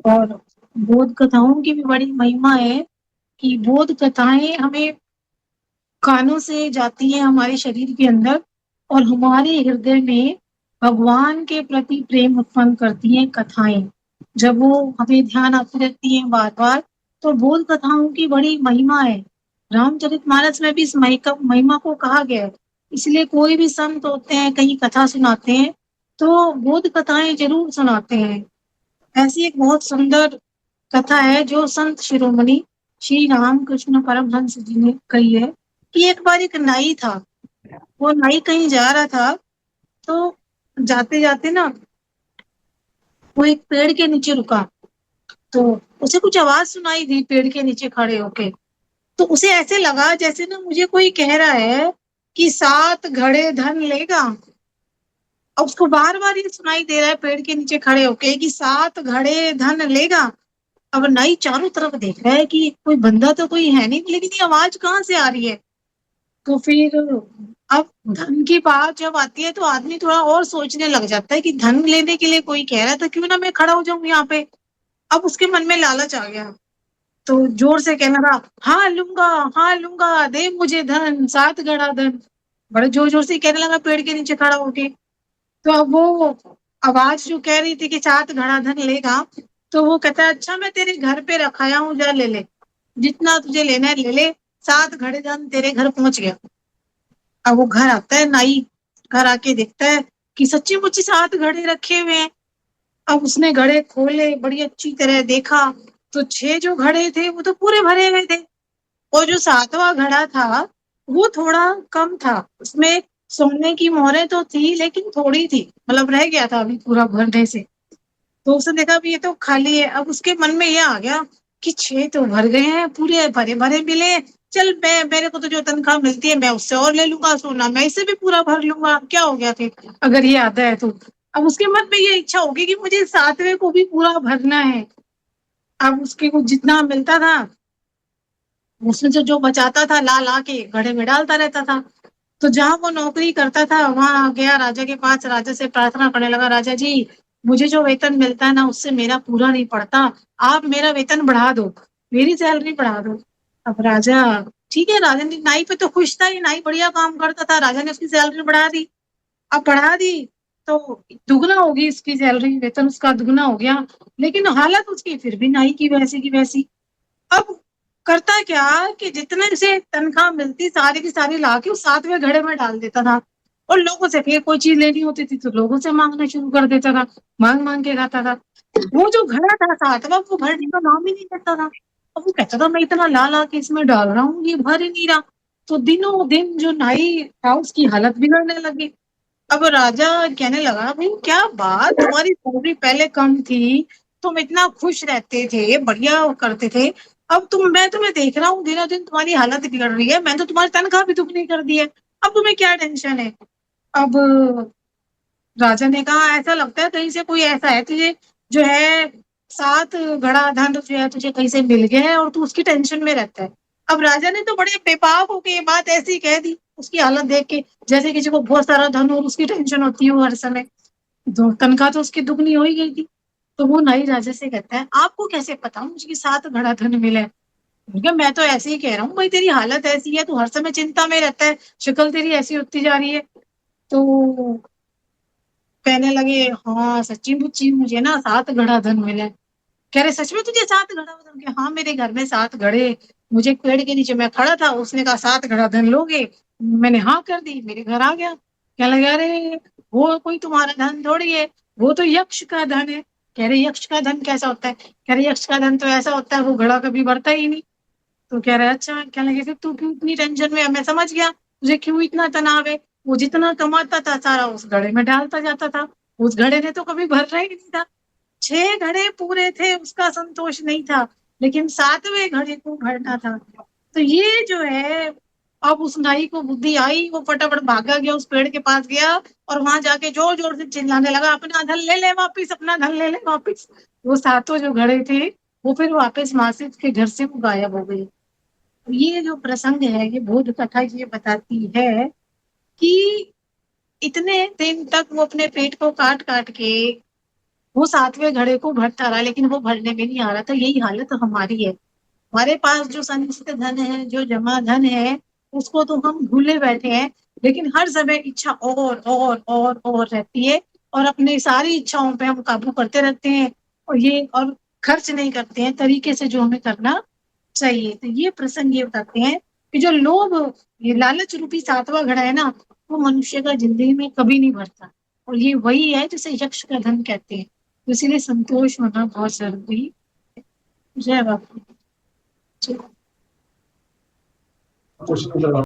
اور बोध कथाओं की भी बड़ी महिमा है कि बोध कथाएं हमें कानों से जाती हैं हमारे शरीर के अंदर और हमारे हृदय में भगवान के प्रति प्रेम उत्पन्न करती हैं कथाएं। जब वो हमें ध्यान आती रहती हैं बार बार, तो बोध कथाओं की बड़ी महिमा है। रामचरितमानस में भी इस महिमा को कहा गया है। इसलिए कोई भी संत होते हैं कहीं कथा सुनाते हैं तो बोध कथाएं जरूर सुनाते हैं। ऐसी एक बहुत सुंदर कथा है जो संत शिरोमणि श्री रामकृष्ण परमहंस जी ने कही है कि एक बार एक नाई था। वो नाई कहीं जा रहा था, तो जाते जाते ना वो एक पेड़ के नीचे रुका। तो उसे कुछ आवाज सुनाई दी पेड़ के नीचे खड़े होके। तो उसे ऐसे लगा जैसे ना मुझे कोई कह रहा है कि 7 घड़े धन लेगा। अब उसको बार बार ये सुनाई दे रहा है पेड़ के नीचे खड़े होके कि 7 घड़े धन लेगा। अब नाई चारों तरफ देख रहा है कि कोई बंदा तो कोई है नहीं, लेकिन ये आवाज कहाँ से आ रही है। तो फिर अब धन की बात जब आती है तो आदमी थोड़ा और सोचने लग जाता है कि धन लेने के लिए कोई कह रहा है तो क्यों ना मैं खड़ा हो जाऊं यहाँ पे। अब उसके मन में लालच आ गया, तो जोर से कहना रहा, हाँ लूंगा, हाँ लूंगा, दे मुझे धन, 7 घड़ा धन। बड़े जोर जोर से कहने लगा पेड़ के नीचे खड़ा होके। तो अब वो आवाज जो कह रही थी कि 7 घड़ा धन लेगा, तो वो कहता है अच्छा मैं तेरे घर पे रखाया हूँ, जा ले ले, जितना तुझे लेना है ले ले, 7 घड़े धन तेरे घर पहुंच गया। अब वो घर आता है नाई, घर आके देखता है कि सच्ची मुच्ची 7 घड़े रखे हुए हैं। अब उसने घड़े खोले, बड़ी अच्छी तरह देखा, तो 6 जो घड़े थे वो तो पूरे भरे हुए थे, और जो 7वां घड़ा था वो थोड़ा कम था। उसमें सोने की मोहरें तो थी लेकिन थोड़ी थी, मतलब रह गया था अभी पूरा भरने से। तो उसने देखा भी ये तो खाली है। अब उसके मन में ये आ गया कि 6 तो भर गए हैं, पूरे भरे भरे मिले, चल मैं, मेरे को तो जो तनख्वाह मिलती है मैं उससे और ले लूंगा सोना, मैं इससे भी पूरा भर लूंगा, क्या हो गया फिर अगर ये आता है तो। अब उसके मन में ये इच्छा होगी कि मुझे 7वें को भी पूरा भरना है। अब उसके को जितना मिलता था उसमें से जो बचाता था ला ला के घड़े में डालता रहता था। तो जहां वो नौकरी करता था वहां गया राजा के पास, राजा से प्रार्थना करने लगा, राजा जी मुझे जो वेतन मिलता है ना उससे मेरा पूरा नहीं पड़ता, आप मेरा वेतन बढ़ा दो, मेरी सैलरी बढ़ा दो। अब राजा, ठीक है, राजा ने नाई पे तो खुश था, ये नाई बढ़िया काम करता था, राजा ने उसकी सैलरी बढ़ा दी। अब बढ़ा दी तो दुगना होगी इसकी सैलरी, वेतन उसका दुगना हो गया, लेकिन हालत उसकी फिर भी नाई की वैसी की वैसी। अब करता क्या कि जितने से तनख्वाह मिलती सारी की सारी ला के उस 7वें घड़े में डाल देता था, और लोगों से फिर कोई चीज लेनी होती थी तो लोगों से मांगना शुरू कर देता था, मांग मांग के खाता था। वो जो घड़ा था 7वां वो भरने का नाम ही नहीं करता था। अब वो कहता था मैं इतना ला ला के इसमें डाल रहा हूँ ये भर ही नहीं रहा। तो दिनों दिन जो नाई था उसकी हालत बिगड़ने लगी। अब राजा कहने लगा भाई क्या बात, तुम्हारी सैलरी पहले कम थी, तुम इतना खुश रहते थे, बढ़िया करते थे, अब मैं तुम्हें देख रहा हूँ दिनों दिन तुम्हारी हालत बिगड़ रही है, मैं तो तुम्हारी तनख्वाह भी दुगनी कर दी है, अब तुम्हें क्या टेंशन है। अब राजा ने कहा ऐसा लगता है कहीं से कोई ऐसा है तुझे जो है 7 घड़ा धन जो है तुझे कहीं से मिल गया है और तू उसकी टेंशन में रहता है। अब राजा ने तो बड़े बेपाक होके ये बात ऐसी ही कह दी उसकी हालत देख के, जैसे किसी को बहुत सारा धन और उसकी टेंशन होती है हर समय। तो तनख्वाह तो उसकी दुगनी हो ही गई थी। तो वो नाई राजा से कहता है आपको कैसे पता मुझे 7 घड़ा धन मिला है। क्या मैं तो ऐसे ही कह रहा हूँ भाई, तेरी हालत ऐसी है, तू हर समय चिंता में रहता है, शक्ल तेरी ऐसी होती जा रही है। तो कहने लगे हाँ सच्ची मुच्ची मुझे ना 7 घड़ा धन मिला है। कह रहे सच में तुझे 7 घड़ा धन के, हाँ मेरे घर में 7 घड़े, मुझे एक पेड़ के नीचे मैं खड़ा था उसने कहा 7 घड़ा धन लोगे, मैंने हाँ कर दी, मेरे घर आ गया। कह लगे अरे वो कोई तुम्हारा धन थोड़ी है, वो तो यक्ष का धन है। कह रहे यक्ष का धन कैसा होता है। कह रहे यक्ष का धन तो ऐसा होता है वो घड़ा कभी भरता ही नहीं। तो कह रहा है अच्छा, क्या लगे फिर तू क्यों इतनी टेंशन में है? मैं समझ गया तुझे क्यों इतना तनाव है। वो जितना कमाता था सारा उस घड़े में डालता जाता था, उस घड़े ने तो कभी भरना ही नहीं था। 6 घड़े पूरे थे उसका संतोष नहीं था, लेकिन 7वें घड़े को भरना था। तो ये जो है, अब उस नाई को बुद्धि आई, वो फटाफट भागा गया उस पेड़ के पास गया और वहां जाके जोर जोर से चिल्लाने लगा अपना धन ले ले वापिस, अपना धन ले ले वापिस। वो 7 जो घड़े थे वो फिर वापस वहां से उसके घर से वो गायब हो गए। ये जो प्रसंग है ये बोध कथा ये बताती है कि इतने दिन तक वो अपने पेट को काट काट के وہ 7वें گھڑے کو بھرتا رہا لیکن وہ بھرنے میں نہیں آ رہا تھا. یہی حالت ہماری ہے. ہمارے پاس جو سنچت دھن ہے، جو جمع دھن ہے، اس کو تو ہم بھولے بیٹھے ہیں، لیکن ہر سمے اچھا اور رہتی ہے، اور اپنے ساری اچھاؤں پہ ہم قابو کرتے رہتے ہیں، اور خرچ نہیں کرتے ہیں طریقے سے جو ہمیں کرنا چاہیے. تو یہ پرسنگ یہ بتاتے ہیں کہ جو لوبھ، یہ لالچ روپی 7واں گھڑا ہے نا، وہ منشیہ کا زندگی میں کبھی نہیں بھرتا، اور یہ وہی ہے جسے یکش کا دھن کہتے ہیں. تو اسی لیے سنتوش ہونا بہت ضروری ہے. جے باپو.